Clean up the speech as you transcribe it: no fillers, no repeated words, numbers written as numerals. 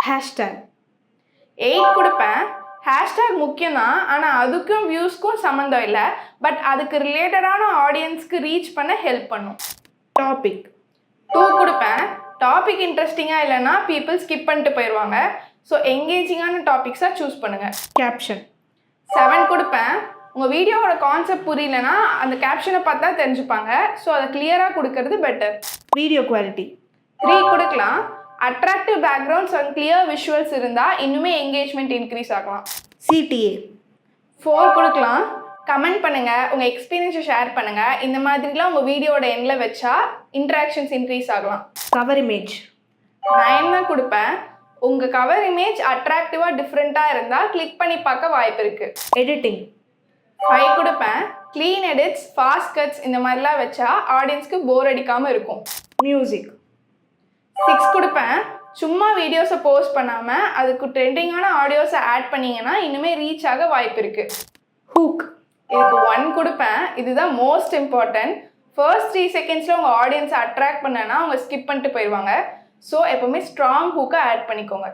Hashtag 8 கொடுப்பேன். Hashtag முக்கியம் தான், ஆனால் அதுக்கும் வியூஸ்க்கும் சம்மந்தம் இல்லை. பட் அதுக்கு ரிலேட்டடான ஆடியன்ஸ்க்கு ரீச் பண்ண ஹெல்ப் பண்ணும். டாபிக் 2 கொடுப்பேன். டாபிக் இன்ட்ரெஸ்டிங்காக இல்லைன்னா பீப்புள் ஸ்கிப் பண்ணிட்டு போயிடுவாங்க. ஸோ எங்கேஜிங்கான டாபிக்ஸாக சூஸ் பண்ணுங்கள். கேப்ஷன் 7 கொடுப்பேன். உங்கள் வீடியோவோட கான்செப்ட் புரியலன்னா அந்த கேப்ஷனை பார்த்தா தெரிஞ்சுப்பாங்க. ஸோ அதை கிளியராக கொடுக்கறது பெட்டர். வீடியோ குவாலிட்டி 3 கொடுக்கலாம். Attractive backgrounds and clear visuals இருந்தால் இன்னுமே என்கேஜ்மெண்ட் இன்க்ரீஸ் ஆகலாம். CTA 4 கொடுக்கலாம். கமெண்ட் பண்ணுங்கள், உங்கள் எக்ஸ்பீரியன்ஸை ஷேர் பண்ணுங்கள். இந்த மாதிரிலாம் உங்கள் வீடியோட எண்டில் வச்சா இன்ட்ராக்ஷன்ஸ் இன்க்ரீஸ் ஆகலாம். கவர் இமேஜ் 9 தான் கொடுப்பேன். உங்கள் கவர் இமேஜ் அட்ராக்டிவாக டிஃப்ரெண்ட்டாக இருந்தால் கிளிக் பண்ணி பார்க்க வாய்ப்பு இருக்குது. எடிட்டிங் 5 கொடுப்பேன். க்ளீன் எடிட்ஸ், ஃபாஸ்ட் கட்ஸ் இந்த மாதிரிலாம் வச்சா ஆடியன்ஸ்க்கு போர் அடிக்காமல் இருக்கும். மியூசிக் 6 கொடுப்பேன். சும்மா வீடியோஸை போஸ்ட் பண்ணாமல் அதுக்கு ட்ரெண்டிங்கான ஆடியோஸை ஆட் பண்ணிங்கன்னா இன்னுமே ரீச் ஆக வாய்ப்பு இருக்குது. ஹூக் இதுக்கு 1 கொடுப்பேன். இதுதான் மோஸ்ட் இம்பார்ட்டன்ட். ஃபர்ஸ்ட் 3 செகண்ட்ஸில் உங்கள் ஆடியன்ஸை அட்ராக்ட் பண்ணனா அவங்க ஸ்கிப் பண்ணிட்டு போயிடுவாங்க. ஸோ எப்போவுமே ஸ்ட்ராங் ஹூக்கை ஆட் பண்ணிக்கோங்க.